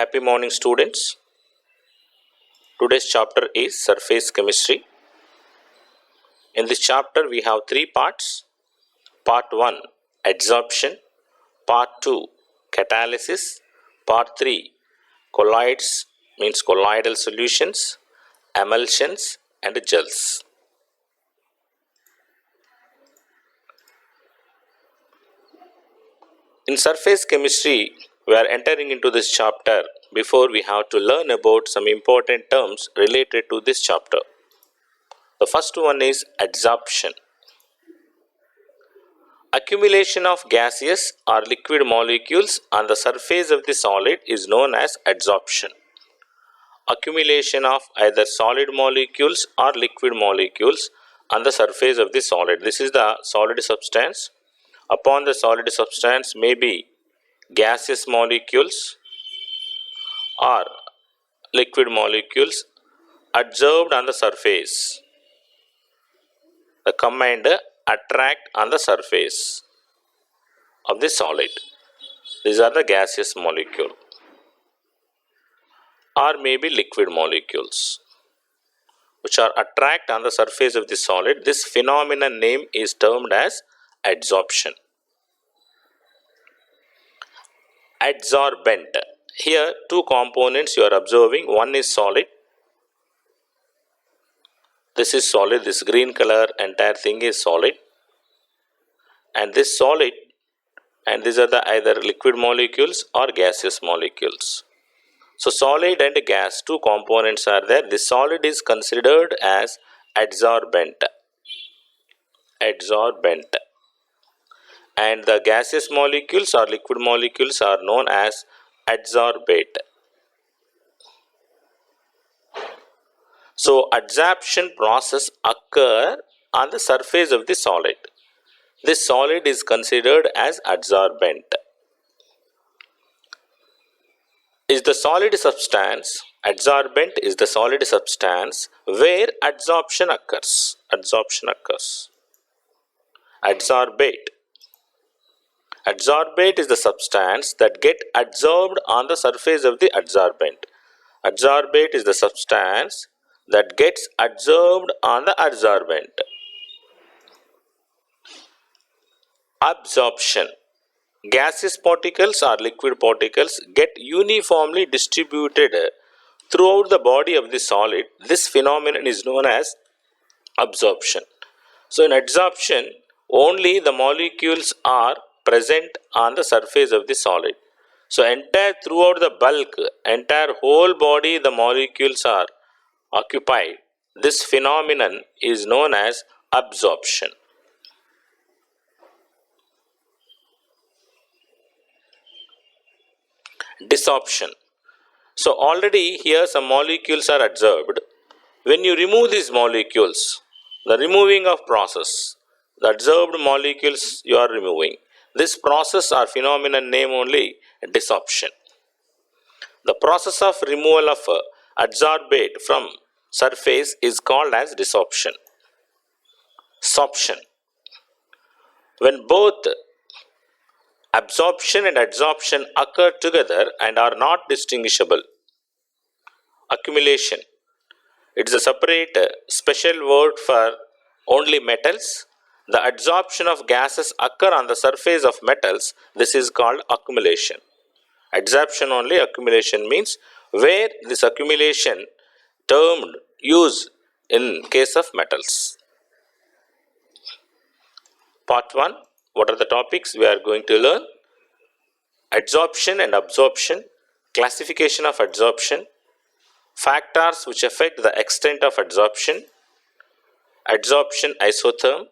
Happy morning, students. Today's chapter is surface chemistry. In this chapter we have three parts. Part 1 adsorption, part 2 catalysis, part 3 colloids means colloidal solutions, emulsions and gels. In surface chemistry, we are entering into this chapter. Before we have to learn about some important terms related to this chapter. The first one is adsorption. Accumulation of gaseous or liquid molecules on the surface of the solid is known as adsorption. Accumulation of either solid molecules or liquid molecules on the surface of the solid. This is the solid substance. Upon the solid substance may be gaseous molecules or liquid molecules adsorbed on the surface. The combined attract on the surface of the solid. These are the gaseous molecule or maybe liquid molecules which are attract on the surface of the solid. This phenomenon name is termed as adsorption. Adsorbent. Here two components you are observing. One is solid. This is solid. This green color entire thing is solid. And this solid and these are the either liquid molecules or gaseous molecules. So solid and gas, two components are there. The solid is considered as adsorbent. Adsorbent. And the gaseous molecules or liquid molecules are known as adsorbate. So adsorption process occur on the surface of the solid. This solid is considered as adsorbent. Is the solid substance, adsorbent is the solid substance where adsorption occurs. Adsorption occurs. Adsorbate. Adsorbate is the substance that get adsorbed on the surface of the adsorbent. Adsorbate is the substance that gets adsorbed on the adsorbent. Absorption. Gaseous particles or liquid particles get uniformly distributed throughout the body of the solid. This phenomenon is known as absorption. So in adsorption, only the molecules are present on the surface of the solid. So entire throughout the bulk, entire whole body the molecules are occupied. This phenomenon is known as absorption. Desorption. So already here some molecules are adsorbed. When you remove these molecules, the removing of process, the adsorbed molecules you are removing. This process or phenomenon name only desorption. The process of removal of adsorbate from surface is called as desorption. Sorption. When both absorption and adsorption occur together and are not distinguishable. Accumulation. It is a separate special word for only metals. The adsorption of gases occur on the surface of metals. This is called accumulation. Adsorption only, accumulation means where this accumulation termed used in case of metals. Part 1. What are the topics we are going to learn? Adsorption and absorption, classification of adsorption, factors which affect the extent of adsorption, adsorption isotherm,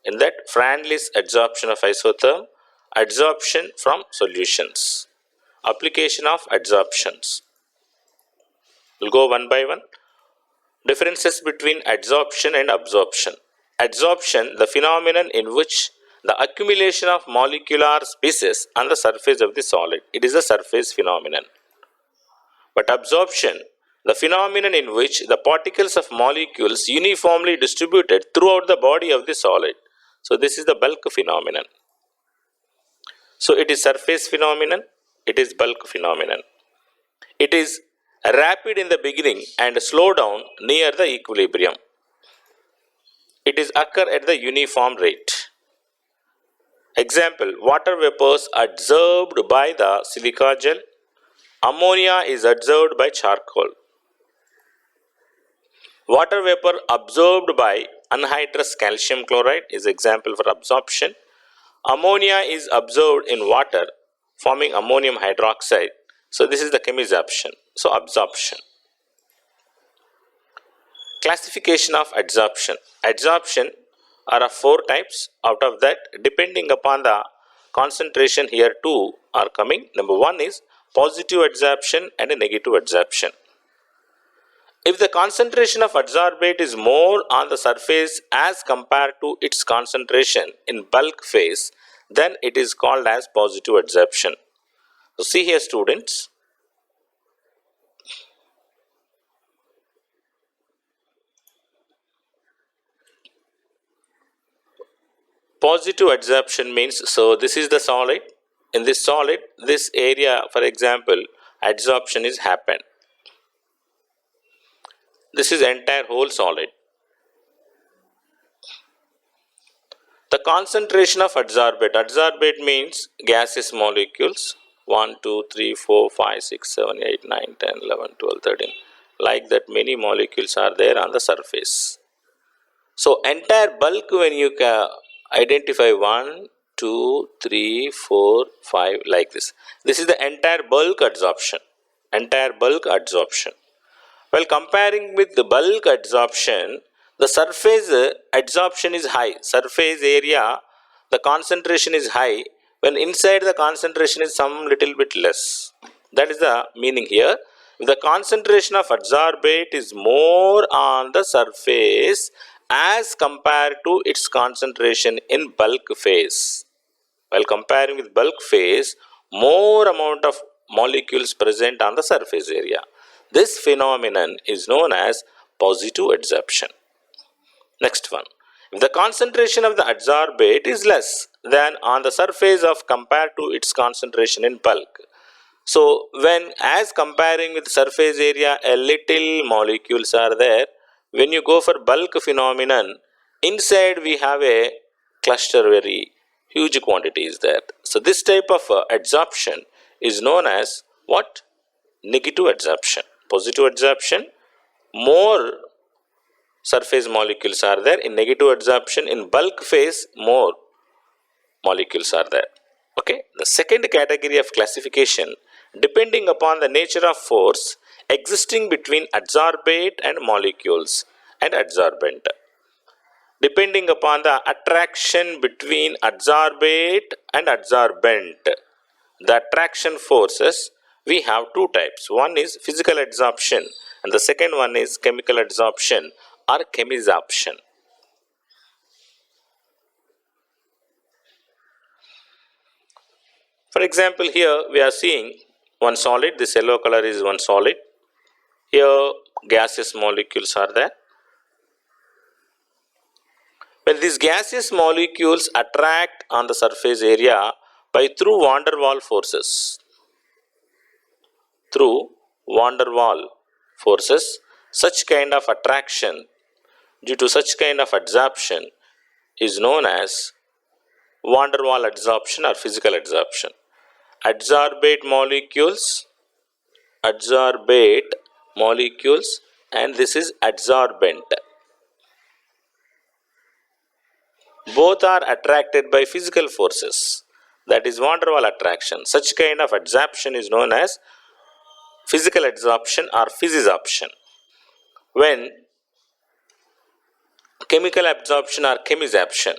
in that Freundlich adsorption of isotherm, adsorption from solutions, application of adsorptions. We'll go one by one. Differences between adsorption and absorption. Adsorption, the phenomenon in which the accumulation of molecular species on the surface of the solid. It is a surface phenomenon. But absorption, the phenomenon in which the particles of molecules uniformly distributed throughout the body of the solid. So this is the bulk phenomenon. So it is surface phenomenon, it is bulk phenomenon. It is rapid in the beginning and slow down near the equilibrium. It is occur at the uniform rate. Example, water vapors adsorbed by the silica gel. Ammonia is adsorbed by charcoal. Water vapor absorbed by anhydrous calcium chloride is example for absorption. Ammonia is absorbed in water forming ammonium hydroxide. So this is the chemisabsorption. So absorption. Classification of adsorption. Adsorption are of 4 types. Out of that, depending upon the concentration, here 2 are coming. Number 1 is positive adsorption and a negative adsorption. If the concentration of adsorbate is more on the surface as compared to its concentration in bulk phase, then it is called as positive adsorption. So see here, students. Positive adsorption means, so this is the solid. In this solid, this area, for example, adsorption is happened. This is entire whole solid. The concentration of adsorbate. Adsorbate means gaseous molecules. 1, 2, 3, 4, 5, 6, 7, 8, 9, 10, 11, 12, 13. Like that, many molecules are there on the surface. So entire bulk, when you identify 1, 2, 3, 4, 5, like this. This is the entire bulk adsorption. Entire bulk adsorption. While comparing with the bulk adsorption, the surface adsorption is high. Surface area, the concentration is high, when inside the concentration is some little bit less. That is the meaning here. If the concentration of adsorbate is more on the surface as compared to its concentration in bulk phase. While comparing with bulk phase, more amount of molecules present on the surface area. This phenomenon is known as positive adsorption. Next one. If the concentration of the adsorbate is less than on the surface of compared to its concentration in bulk. So when as comparing with surface area, a little molecules are there. When you go for bulk phenomenon, inside we have a cluster, very huge quantity is there. So this type of adsorption is known as what? Negative adsorption. Positive adsorption, more surface molecules are there. In negative adsorption, in bulk phase, more molecules are there. Okay. The second category of classification, depending upon the nature of force existing between adsorbate and molecules and adsorbent. Depending upon the attraction between adsorbate and adsorbent, the attraction forces, we have 2 types. One is physical adsorption and the second one is chemical adsorption or chemisabsorption. For example, here we are seeing one solid. This yellow color is one solid. Here gaseous molecules are there. When these gaseous molecules attract on the surface area by through van der Waals forces, such kind of attraction due to such kind of adsorption is known as van der Waals adsorption or physical adsorption. Adsorbate molecules and this is adsorbent. Both are attracted by physical forces, that is van der Waals attraction. Such kind of adsorption is known as physical adsorption or physisorption. When chemical absorption or chemisabsorption.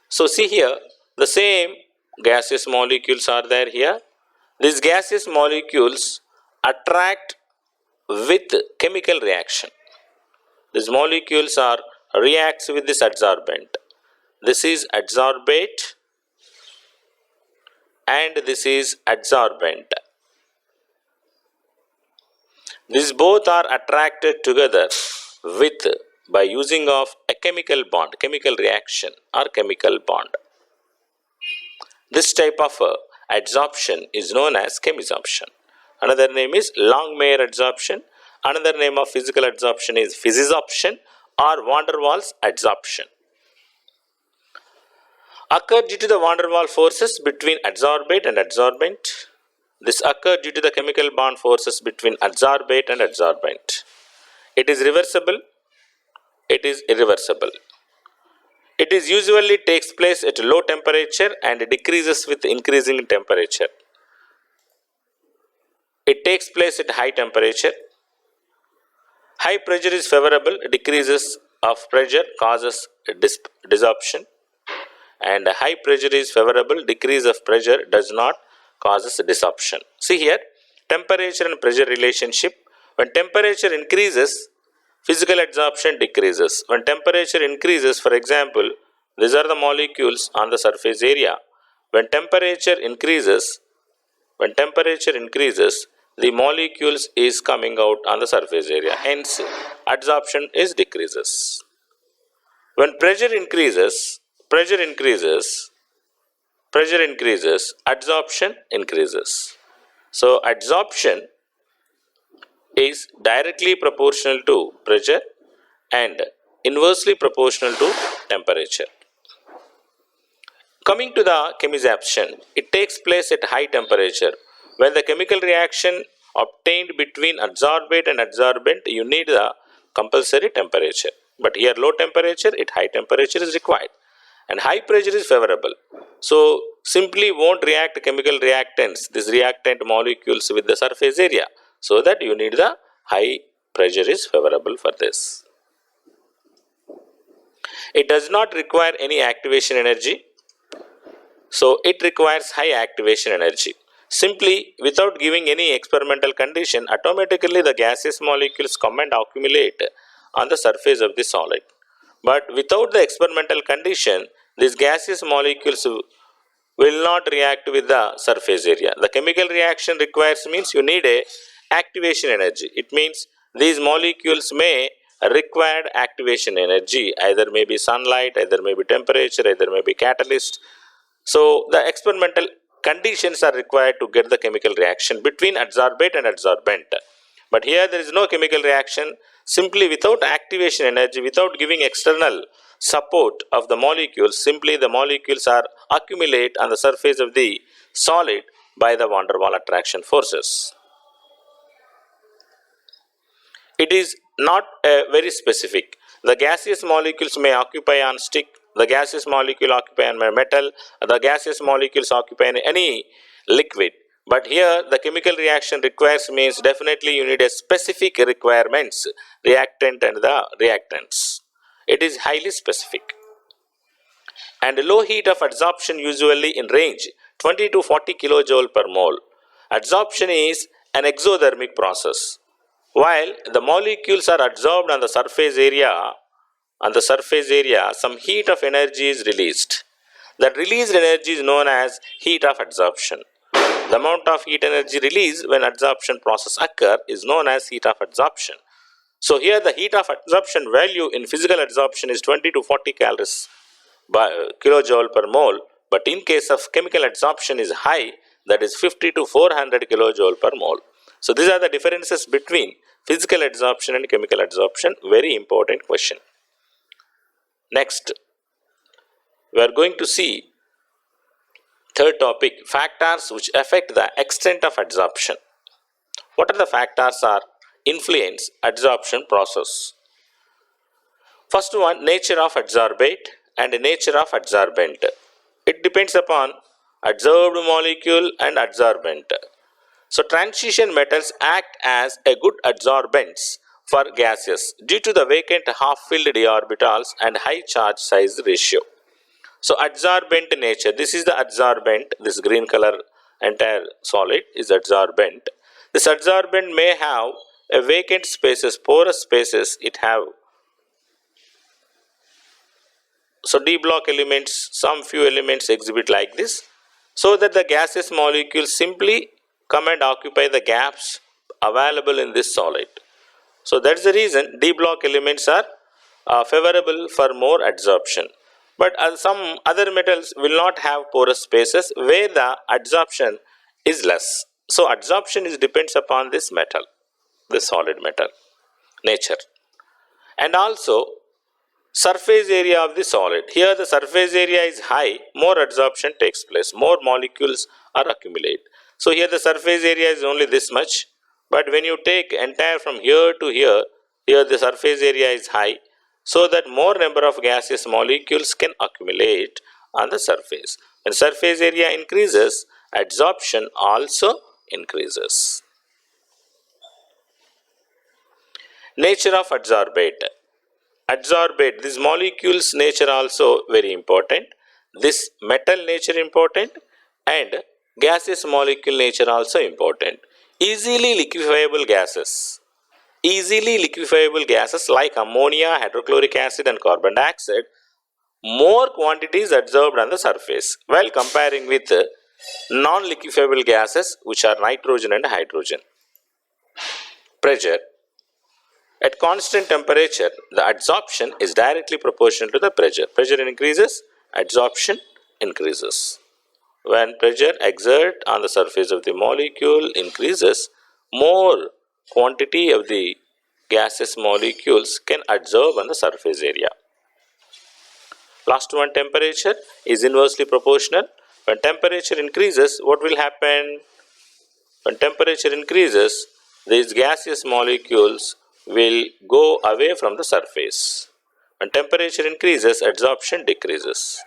So see here, the same gaseous molecules are there here. These gaseous molecules attract with chemical reaction. These molecules are reacts with this adsorbent. This is adsorbate and this is adsorbent. These both are attracted together with by using of a chemical bond, chemical reaction or chemical bond. This type of adsorption is known as chemisabsorption. Another name is Longmire adsorption. Another name of physical adsorption is physisorption or van der Waals adsorption. Occur due to the van der Waals forces between adsorbate and adsorbent. This occurs due to the chemical bond forces between adsorbate and adsorbent. It is reversible. It is irreversible. It is usually takes place at low temperature and decreases with increasing temperature. It takes place at high temperature. High pressure is favorable. Decreases of pressure causes desorption. And high pressure is favorable. Decrease of pressure does not causes desorption. See here, temperature and pressure relationship. When temperature increases, physical adsorption decreases. When temperature increases, for example, these are the molecules on the surface area. When temperature increases, the molecules is coming out on the surface area. Hence, adsorption is decreases. When pressure increases, adsorption increases. So, adsorption is directly proportional to pressure and inversely proportional to temperature. Coming to the chemisabsorption, it takes place at high temperature. When the chemical reaction obtained between adsorbate and adsorbent, you need the compulsory temperature. But here low temperature, high temperature is required. And high pressure is favorable. So, simply won't react chemical reactants, these reactant molecules with the surface area. So that you need the high pressure is favorable for this. It does not require any activation energy. So it requires high activation energy. Simply, without giving any experimental condition, automatically the gaseous molecules come and accumulate on the surface of the solid. But without the experimental condition, these gaseous molecules will not react with the surface area. The chemical reaction requires means you need a activation energy. It means these molecules may require activation energy, either may be sunlight, either may be temperature, either may be catalyst. So the experimental conditions are required to get the chemical reaction between adsorbate and adsorbent. But here there is no chemical reaction. Simply without activation energy, without giving external support of the molecules, simply the molecules are accumulate on the surface of the solid by the van der Waals attraction forces. It is not very specific. The gaseous molecules may occupy on stick, the gaseous molecule occupy on metal, the gaseous molecules occupy in any liquid. But here the chemical reaction requires means definitely you need a specific requirements, reactant and the reactants. It is highly specific. And low heat of adsorption usually in range 20 to 40 kilojoule per mole. Adsorption is an exothermic process. While the molecules are adsorbed on the surface area, some heat of energy is released. That released energy is known as heat of adsorption. The amount of heat energy released when adsorption process occur is known as heat of adsorption. So here the heat of adsorption value in physical adsorption is 20 to 40 calories by kilojoule per mole, but in case of chemical adsorption is high, that is 50 to 400 kilojoule per mole. So these are the differences between physical adsorption and chemical adsorption. Very important question. Next, we are going to see third topic, factors which affect the extent of adsorption. What are the factors are influence adsorption process? First one, nature of adsorbate and nature of adsorbent. It depends upon adsorbed molecule and adsorbent. So transition metals act as a good adsorbents for gases due to the vacant half-filled d orbitals and high charge size ratio. So adsorbent nature, this is the adsorbent, this green color entire solid is adsorbent. This adsorbent may have a vacant spaces, porous spaces it have. So D block elements, some few elements exhibit like this, so that the gaseous molecules simply come and occupy the gaps available in this solid. So that's the reason D block elements are favorable for more adsorption. But some other metals will not have porous spaces where the adsorption is less. So adsorption depends upon this metal, this solid metal nature, and also surface area of the solid. Here the surface area is high, more adsorption takes place, more molecules are accumulated. So here the surface area is only this much, but when you take entire from here to here, here the surface area is high, so that more number of gaseous molecules can accumulate on the surface. When surface area increases, adsorption also increases. Nature of adsorbate. Adsorbate, this molecules nature also very important. This metal nature important and gaseous molecule nature also important. Easily liquefiable gases. Easily liquefiable gases like ammonia, hydrochloric acid and carbon dioxide, more quantities adsorbed on the surface while comparing with non-liquefiable gases which are nitrogen and hydrogen. Pressure. At constant temperature, the adsorption is directly proportional to the pressure. Pressure increases, adsorption increases. When pressure exerted on the surface of the molecule increases, more quantity of the gaseous molecules can adsorb on the surface area. Last one, temperature is inversely proportional. When temperature increases, what will happen? When temperature increases, these gaseous molecules will go away from the surface. When temperature increases, adsorption decreases.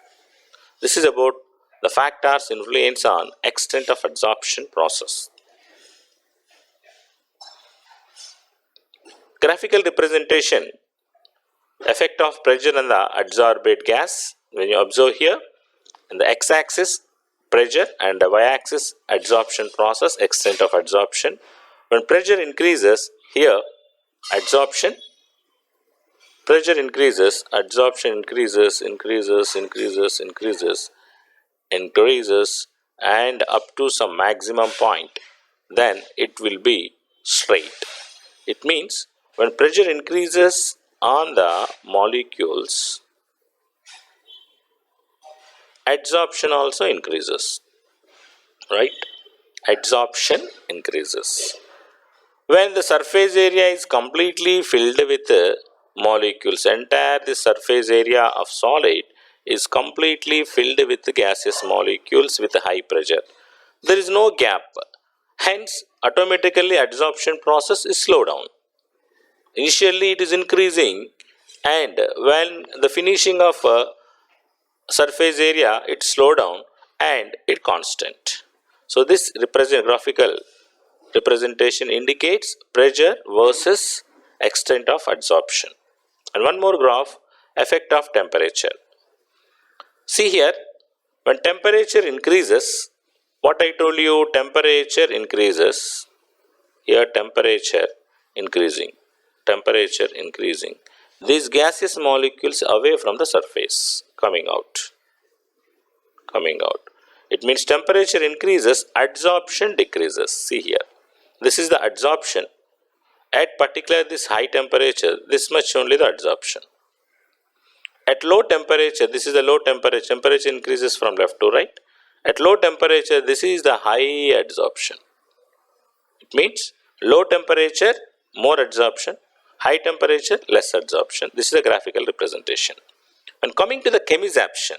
This is about the factors influence on extent of adsorption process. Graphical representation, effect of pressure on the adsorbate gas. When you observe here, in the x-axis pressure and the y-axis adsorption process, extent of adsorption. When pressure increases, here adsorption, pressure increases, adsorption increases, and up to some maximum point, then it will be straight. It means when pressure increases on the molecules, adsorption also increases, right? Adsorption increases. When the surface area is completely filled with molecules, entire the surface area of solid is completely filled with gaseous molecules with high pressure. There is no gap. Hence, automatically adsorption process is slowed down. Initially it is increasing, and when the finishing of surface area, it slow down and it constant. So this graphical representation indicates pressure versus extent of adsorption. And one more graph, effect of temperature. See here, when temperature increases, what I told you, temperature increases. Here temperature increasing. These gaseous molecules away from the surface, coming out. It means temperature increases, adsorption decreases. See here, this is the adsorption. At particular this high temperature, this much only the adsorption. At low temperature, this is the low temperature. Temperature increases from left to right. At low temperature, this is the high adsorption. It means low temperature, more adsorption. High temperature, less adsorption. This is a graphical representation. When coming to the chemisaption,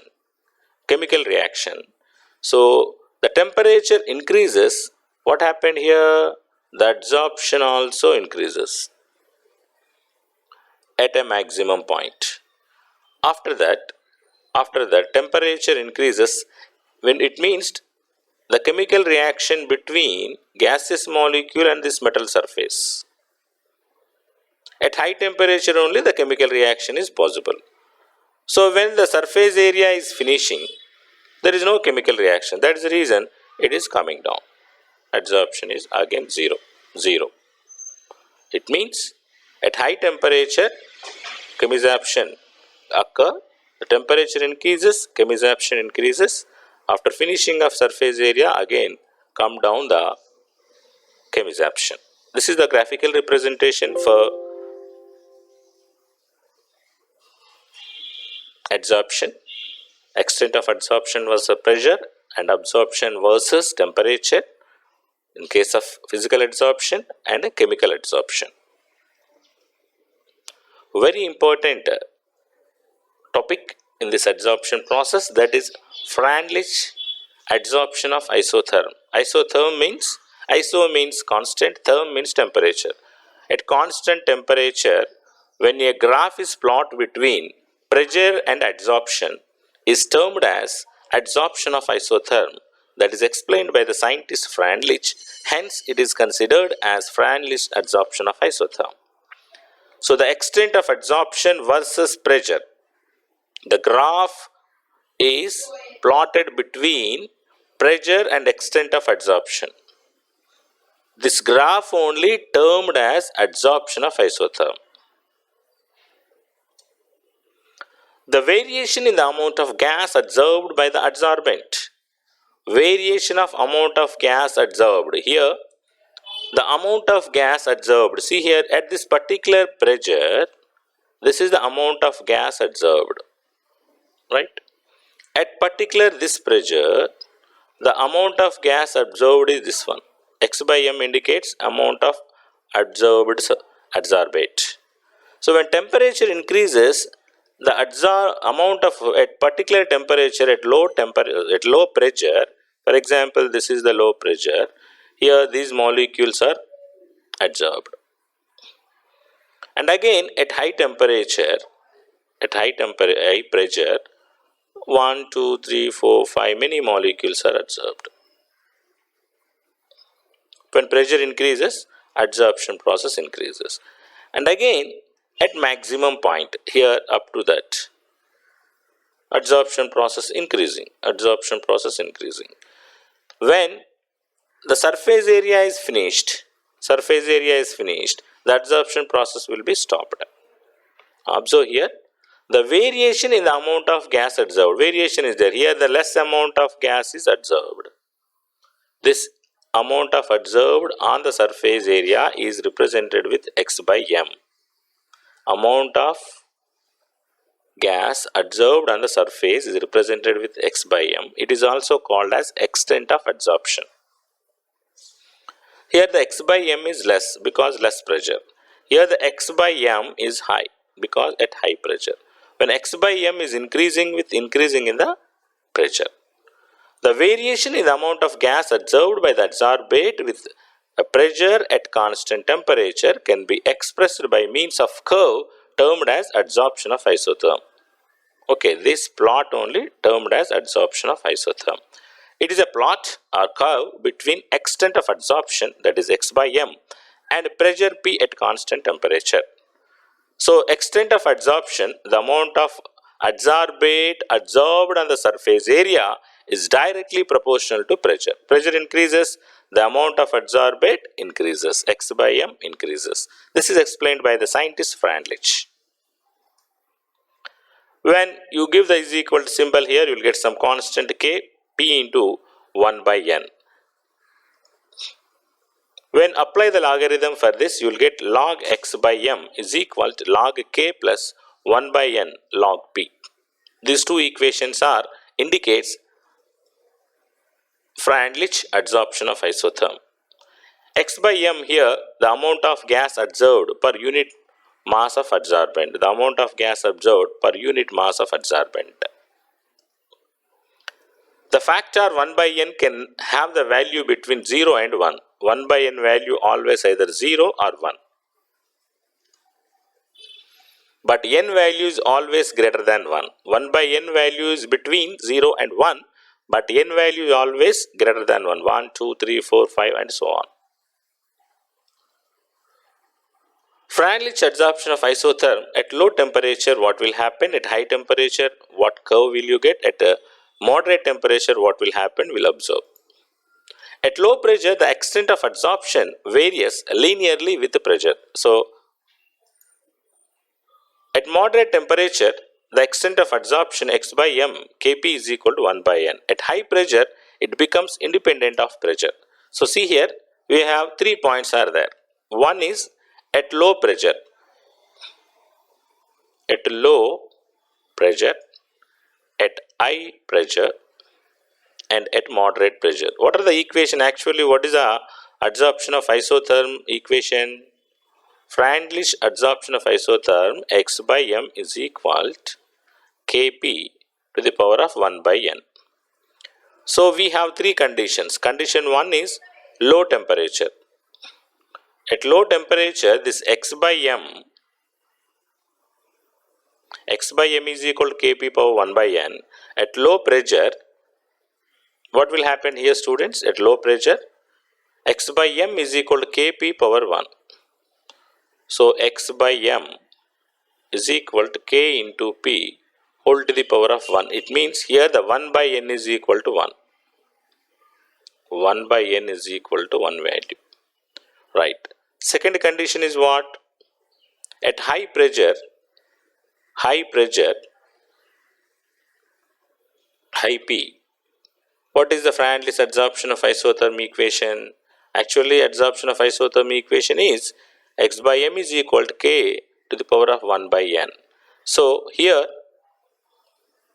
chemical reaction. So the temperature increases. What happened here? The adsorption also increases at a maximum point. After that temperature increases, when it means the chemical reaction between gaseous molecule and this metal surface. At high temperature only the chemical reaction is possible. So when the surface area is finishing, there is no chemical reaction. That is the reason it is coming down. Adsorption is again zero. It means at high temperature, chemisaption occur. The temperature increases, chemisaption increases. After finishing of surface area, again come down the chemisaption. This is the graphical representation for adsorption. Extent of adsorption was the pressure, and absorption versus temperature. in case of physical adsorption and a chemical adsorption. Very important topic in this adsorption process, that is Freundlich adsorption of isotherm. Isotherm means, iso means constant, therm means temperature. At constant temperature, when a graph is plotted between pressure and adsorption, is termed as adsorption of isotherm. That is explained by the scientist Freundlich. Hence, it is considered as Freundlich adsorption of isotherm. So, the extent of adsorption versus pressure. The graph is plotted between pressure and extent of adsorption. This graph only termed as adsorption of isotherm. The variation in the amount of gas adsorbed by the adsorbent. Variation of amount of gas adsorbed. Here, the amount of gas adsorbed. See here, at this particular pressure, this is the amount of gas adsorbed. Right? At particular this pressure, the amount of gas absorbed is this one. X by M indicates amount of adsorbed adsorbate. So when temperature increases, the amount of at particular temperature at low pressure, for example, this is the low pressure. Here these molecules are adsorbed. And again at high temperature, high pressure, 1, 2, 3, 4, 5, many molecules are adsorbed. When pressure increases, adsorption process increases. And again, at maximum point, here up to that, adsorption process increasing. When the surface area is finished, the adsorption process will be stopped. Observe here, the variation in the amount of gas adsorbed. Variation is there. Here the less amount of gas is adsorbed. This amount of adsorbed on the surface area is represented with X by M. Amount of gas adsorbed on the surface is represented with X by M. It is also called as extent of adsorption. Here the X by M is less because less pressure. Here the X by M is high because at high pressure. When X by M is increasing with increasing in the pressure. The variation in the amount of gas adsorbed by the adsorbate with a pressure at constant temperature can be expressed by means of curve termed as adsorption of isotherm. Okay, this plot only termed as adsorption of isotherm. It is a plot or curve between extent of adsorption, that is X by M, and pressure P at constant temperature. So, extent of adsorption, the amount of adsorbate adsorbed on the surface area is directly proportional to pressure. Pressure increases, the amount of adsorbate increases, X by M increases. This is explained by the scientist Freundlich. When you give the is equal to symbol here, you will get some constant K, P into 1 by N. When apply the logarithm for this, you will get log X by M is equal to log K plus 1 by N log P. These two equations indicates Freundlich adsorption of isotherm. X by M here, the amount of gas adsorbed per unit mass of adsorbent. The amount of gas absorbed per unit mass of adsorbent. The factor 1 by N can have the value between 0 and 1. 1 by N value always either 0 or 1. But N value is always greater than 1. 1 by N value is between 0 and 1. But N value is always greater than 1. 1, 2, 3, 4, 5 and so on. Freundlich adsorption of isotherm at low temperature, what will happen? At high temperature, what curve will you get? At a moderate temperature, what will happen? We'll observe. At low pressure, the extent of adsorption varies linearly with the pressure. So, at moderate temperature, the extent of adsorption X by M, Kp is equal to 1 by N. At high pressure, it becomes independent of pressure. So, see here, we have 3 points are there. One is at low pressure. At low pressure, at high pressure, and at moderate pressure. What are the equation actually? What is the adsorption of isotherm equation? Freundlich adsorption of isotherm x by m is equal to Kp to the power of 1 by n. So we have three conditions. Condition 1 is low temperature. At low temperature, this x by m is equal to Kp power 1 by n. At low pressure, what will happen here, students? At low pressure, x by m is equal to Kp power 1. So x by m is equal to k into p whole to the power of 1. It means here the 1 by n is equal to 1. 1 by n is equal to 1 value. Right. Second condition is what? At high pressure, high P. What is the Freundlich adsorption of isotherm equation? Actually, adsorption of isotherm equation is x by m is equal to k to the power of 1 by n. So here,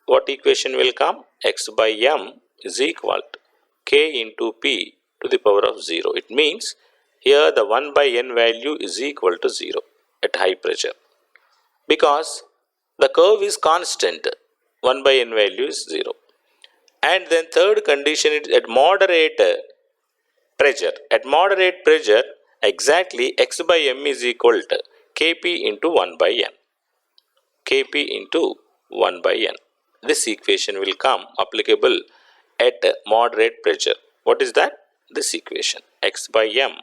what equation will come? X by m is equal to k into p to the power of 0. It means here the 1 by n value is equal to 0 at high pressure. Because the curve is constant, 1 by n value is 0. And then third condition is at moderate pressure. At moderate pressure, exactly x by m is equal to Kp into 1 by n. Kp into 1 by n. This equation will come applicable at moderate pressure. What is that? This equation. X by m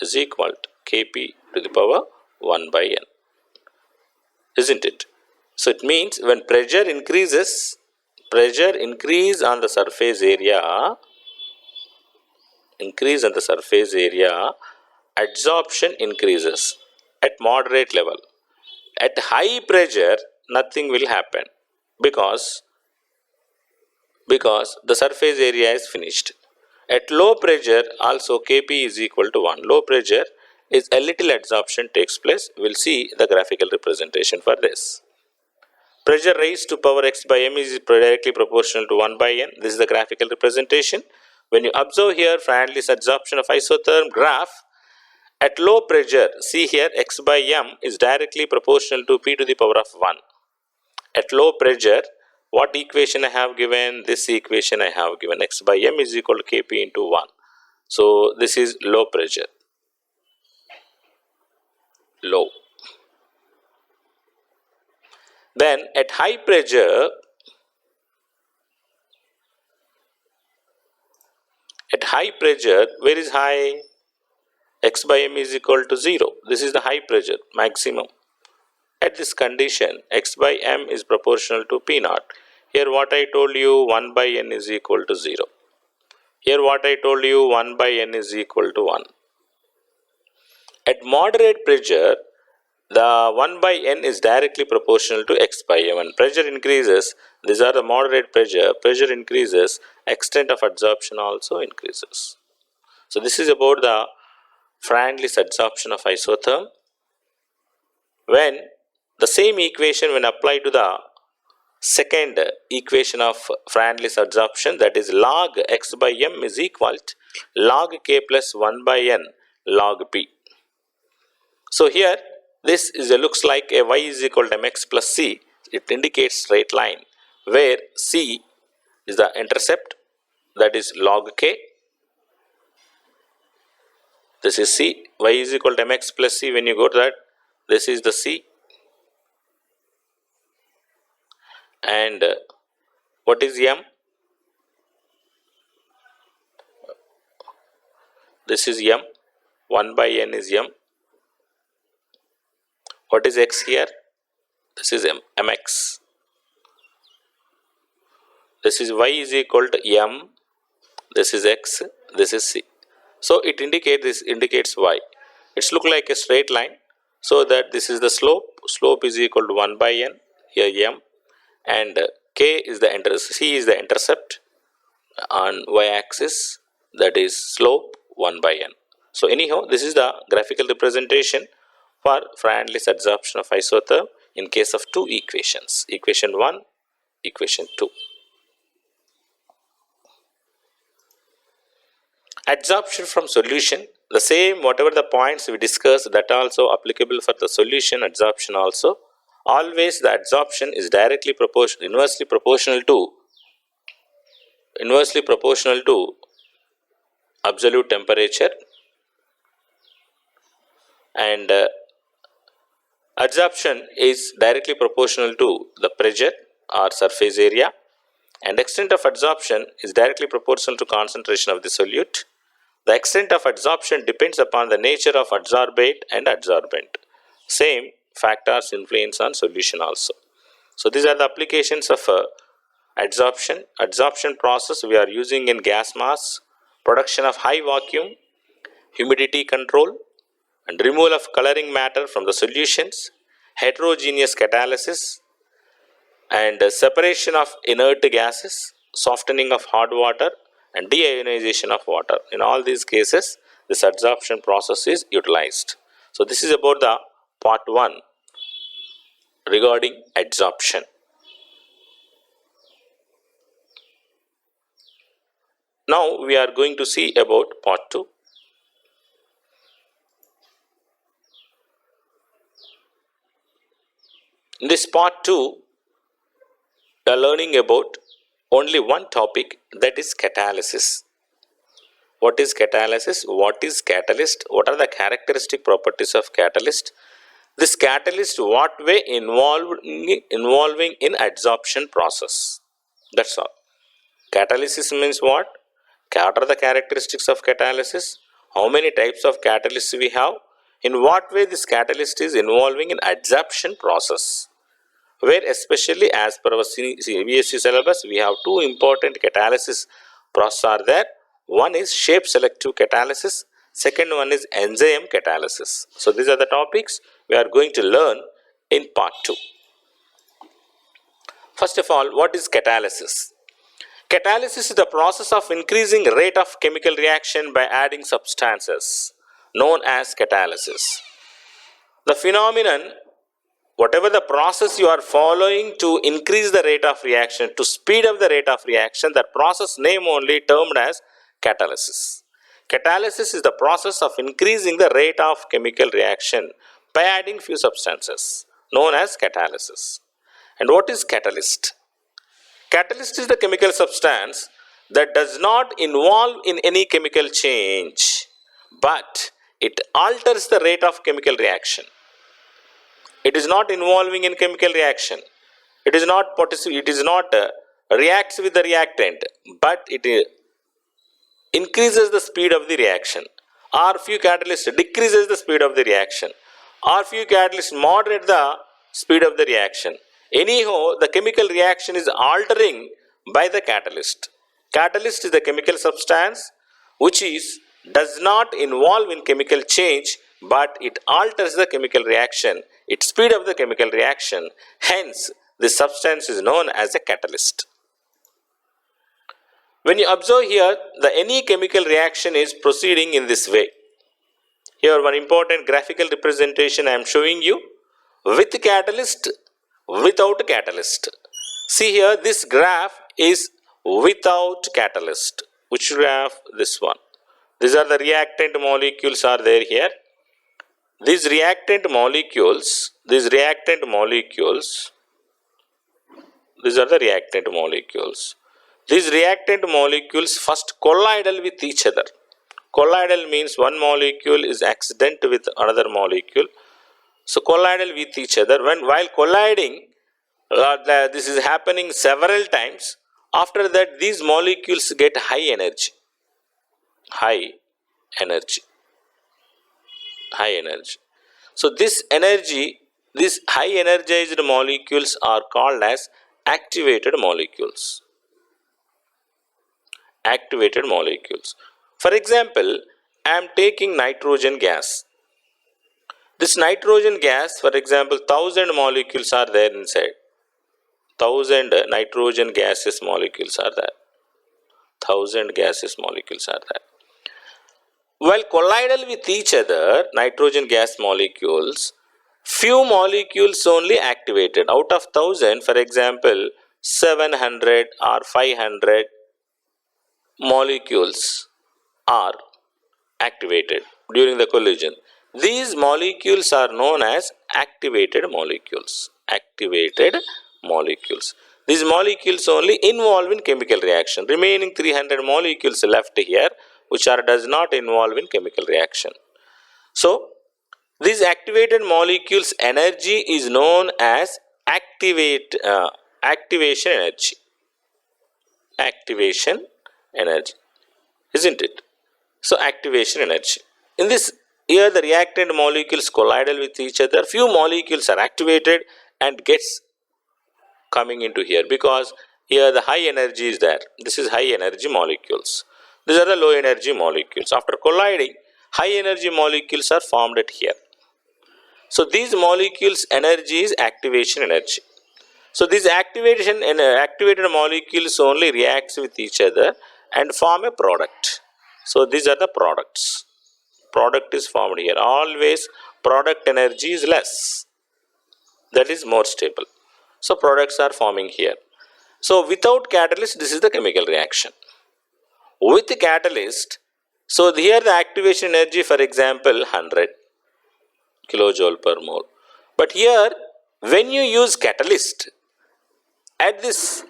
is equal to Kp to the power 1 by n. Isn't it? So it means when pressure increase on the surface area, adsorption increases at moderate level. At high pressure, nothing will happen because the surface area is finished. At low pressure, also Kp is equal to 1. Low pressure is a little adsorption takes place. We'll see the graphical representation for this. Pressure raised to power x by m is directly proportional to 1 by n. This is the graphical representation. When you observe here Freundlich adsorption of isotherm graph, at low pressure, see here x by m is directly proportional to p to the power of 1. At low pressure, what equation I have given? This equation I have given. X by m is equal to Kp into 1. So this is low pressure. Low. Then at high pressure, where is high? X by m is equal to 0. This is the high pressure, maximum. At this condition, x by m is proportional to p naught. Here what I told you, 1 by n is equal to 0. Here what I told you, 1 by n is equal to 1. At moderate pressure, the 1 by n is directly proportional to x by m. When pressure increases, these are the moderate pressure increases, extent of adsorption also increases. So this is about the Freundlich adsorption of isotherm. When the same equation when applied to the second equation of Freundlich adsorption, that is log x by m is equal to log k plus 1 by n log p. So here this looks like a y is equal to mx plus c. It indicates straight line where c is the intercept, that is log k. This is c. Y is equal to mx plus c. When you go to that, this is the c. And what is m? This is m. 1 by n is m. What is x here? This is mx. This is y is equal to m. This is x. This is c. So it indicates y. It's look like a straight line. So that this is the slope. Slope is equal to 1 by n. Here m. And k is the c is the intercept on y axis. That is slope 1 by n. So anyhow, this is the graphical representation for Freundlich adsorption of isotherm in case of two equations. Equation 1, equation 2. Adsorption from solution, the same whatever the points we discussed, that also applicable for the solution adsorption also. Always the adsorption is inversely proportional to absolute temperature, and adsorption is directly proportional to the pressure or surface area, and extent of adsorption is directly proportional to concentration of the solute. The extent of adsorption depends upon the nature of adsorbate and adsorbent. Same factors influence on solution also. So these are the applications of adsorption. Adsorption process we are using in gas mass, production of high vacuum, humidity control, and removal of coloring matter from the solutions, heterogeneous catalysis, and separation of inert gases, softening of hot water, and deionization of water. In all these cases, this adsorption process is utilized. So this is about the part 1 regarding adsorption. Now we are going to see about part 2. In this part 2, we are learning about only one topic, that is catalysis. What is catalysis? What is catalyst? What are the characteristic properties of catalyst? This catalyst what way involving in adsorption process? That's all. Catalysis means what? What are the characteristics of catalysis? How many types of catalysts we have? In what way this catalyst is involving in adsorption process? Where especially as per our CBSE syllabus, we have two important catalysis processes are there. One is shape selective catalysis, second one is enzyme catalysis. So these are the topics we are going to learn in part 2. First of all, what is catalysis? Catalysis is the process of increasing rate of chemical reaction by adding substances, known as catalysis. The phenomenon, whatever the process you are following to increase the rate of reaction, to speed up the rate of reaction, that process name only termed as catalysis. Catalysis is the process of increasing the rate of chemical reaction by adding few substances, known as catalysis. And what is catalyst? Catalyst is the chemical substance that does not involve in any chemical change, but it alters the rate of chemical reaction. It is not involving in chemical reaction. It is not reacts with the reactant, but it increases the speed of the reaction. Or few catalysts decreases the speed of the reaction. Or few catalysts moderate the speed of the reaction. Anyhow, the chemical reaction is altering by the catalyst. Catalyst is the chemical substance which does not involve in chemical change, but it alters the chemical reaction. It speeds up the chemical reaction. Hence, this substance is known as a catalyst. When you observe here, any chemical reaction is proceeding in this way. Here one important graphical representation I am showing you, with catalyst, without catalyst. See here, this graph is without catalyst. Which graph? This one. These are the reactant molecules are there here. These reactant molecules are the reactant molecules. These reactant molecules first colloidal with each other. Colloidal means one molecule is accident with another molecule. So colloidal with each other. While colliding, this is happening several times. After that, these molecules get high energy. High energy. So this energy, these high energized molecules are called as activated molecules. For example, I am taking nitrogen gas. This nitrogen gas, for example, 1000 molecules are there inside. 1000 nitrogen gases molecules are there. While colloidal with each other, nitrogen gas molecules, few molecules only activated. Out of 1000, for example, 700 or 500 molecules are activated during the collision. These molecules are known as activated molecules. Activated molecules. These molecules only involve in chemical reaction. Remaining 300 molecules left here, which does not involve in chemical reaction. So, these activated molecules energy is known as activation energy. Activation energy, isn't it? So, activation energy. In this, here the reactant molecules collided with each other. Few molecules are activated and gets coming into here, because here the high energy is there. This is high energy molecules. These are the low energy molecules. After colliding, high energy molecules are formed at here. So, these molecules energy is activation energy. So, these activated molecules only reacts with each other and form a product. So, these are the products. Product is formed here. Always product energy is less. That is more stable. So, products are forming here. So, without catalyst, this is the chemical reaction. With the catalyst, so here the activation energy, for example, 100 kilojoule per mole. But here, when you use catalyst, at this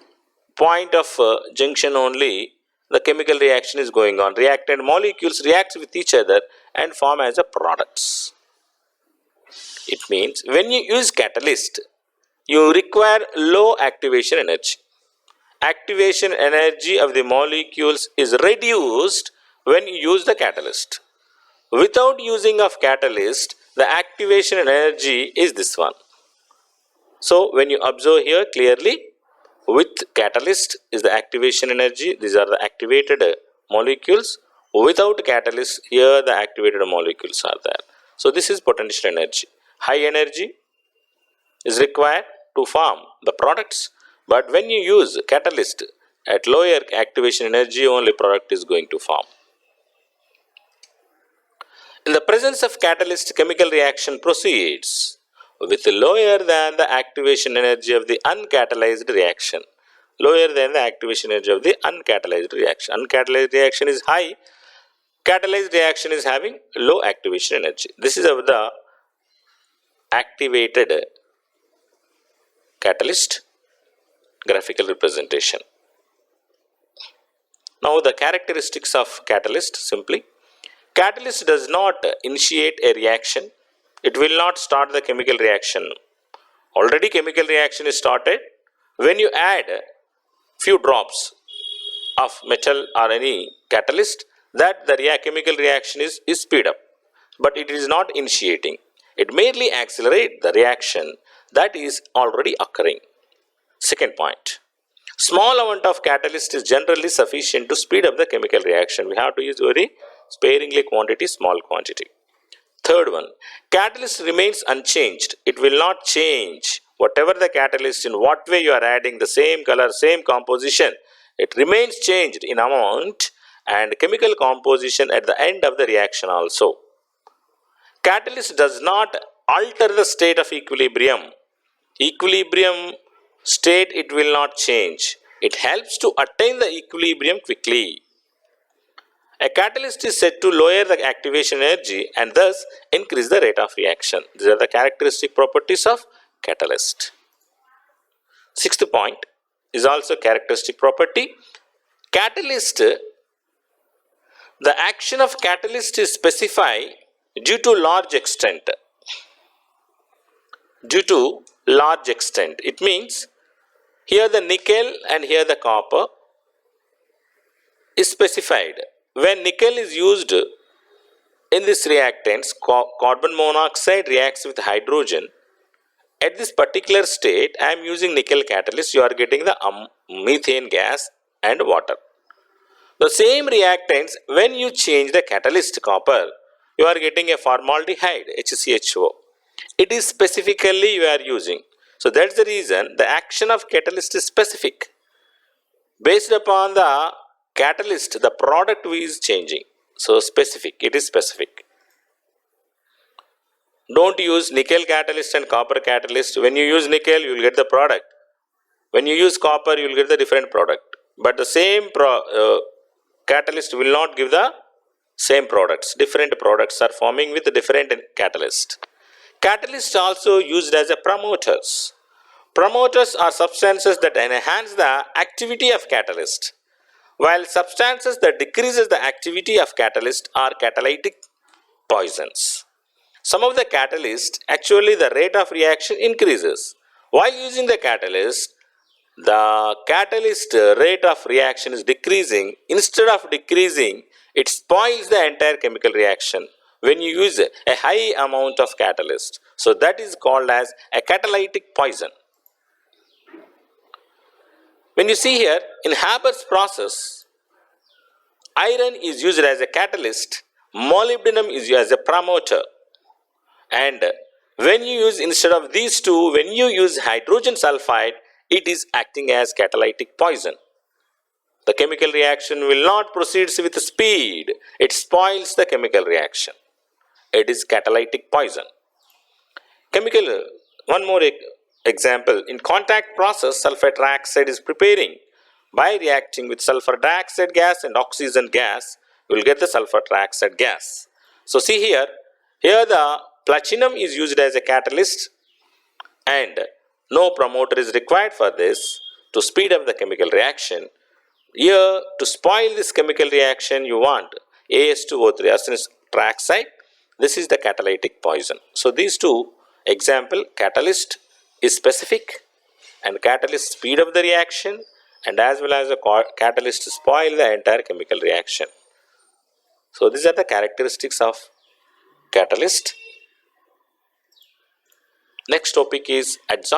point of junction only, the chemical reaction is going on. Reactant molecules react with each other and form as a products. It means when you use catalyst, you require low activation energy. Activation energy of the molecules is reduced when you use the catalyst. Without using of catalyst, the activation energy is this one. So, when you observe here clearly, with catalyst is the activation energy. These are the activated molecules. Without catalyst, here the activated molecules are there. So, this is potential energy. High energy is required to form the products, but when you use catalyst at lower activation energy, only product is going to form. In the presence of catalyst, chemical reaction proceeds with lower than the activation energy of the uncatalyzed reaction. Lower than the activation energy of the uncatalyzed reaction. Uncatalyzed reaction is high. Catalyzed reaction is having low activation energy. This is of the activated catalyst graphical representation. Now the characteristics of catalyst simply. Catalyst does not initiate a reaction. It will not start the chemical reaction. Already chemical reaction is started. When you add few drops of metal or any catalyst, that the chemical reaction is speed up. But it is not initiating. It merely accelerates the reaction that is already occurring. Second point. Small amount of catalyst is generally sufficient to speed up the chemical reaction. We have to use very sparingly quantity, small quantity. Third one, catalyst remains unchanged. It will not change. Whatever the catalyst, in what way you are adding, the same color, same composition, it remains changed in amount and chemical composition at the end of the reaction also. Catalyst does not alter the state of equilibrium. Equilibrium state it will not change. It helps to attain the equilibrium quickly. A catalyst is said to lower the activation energy and thus increase the rate of reaction. These are the characteristic properties of catalyst. Sixth point is also characteristic property. Catalyst, the action of catalyst is specified due to large extent. Due to large extent. It means here the nickel and here the copper is specified. When nickel is used in this reactants, carbon monoxide reacts with hydrogen. At this particular state, I am using nickel catalyst, you are getting the methane gas and water. The same reactants, when you change the catalyst copper, you are getting a formaldehyde, HCHO. It is specifically you are using. So that's the reason the action of catalyst is specific. Based upon the catalyst, the product is changing. So specific, it is specific. Don't use nickel catalyst and copper catalyst. When you use nickel, you will get the product. When you use copper, you will get the different product. But the same catalyst will not give the same products. Different products are forming with different catalyst. Catalysts are also used as a promoters. Promoters are substances that enhance the activity of catalyst, while substances that decreases the activity of catalyst are catalytic poisons. Some of the catalysts, actually the rate of reaction increases. While using the catalyst rate of reaction is decreasing. Instead of decreasing, it spoils the entire chemical reaction when you use a high amount of catalyst. So that is called as a catalytic poison. When you see here, in Haber's process, iron is used as a catalyst, molybdenum is used as a promoter. And when you use, instead of these two, when you use hydrogen sulfide, it is acting as catalytic poison. The chemical reaction will not proceed with speed. It spoils the chemical reaction. It is catalytic poison. One more example. In contact process, sulfur trioxide is preparing. By reacting with sulfur dioxide gas and oxygen gas, you will get the sulfur trioxide gas. So see here the platinum is used as a catalyst and no promoter is required for this to speed up the chemical reaction. Here, to spoil this chemical reaction, you want As2O3, arsenic trioxide. This is the catalytic poison. So these two example, catalyst is specific and catalyst speed up the reaction, and as well as a catalyst spoil the entire chemical reaction. So these are the characteristics of catalyst. Next topic is adsorption.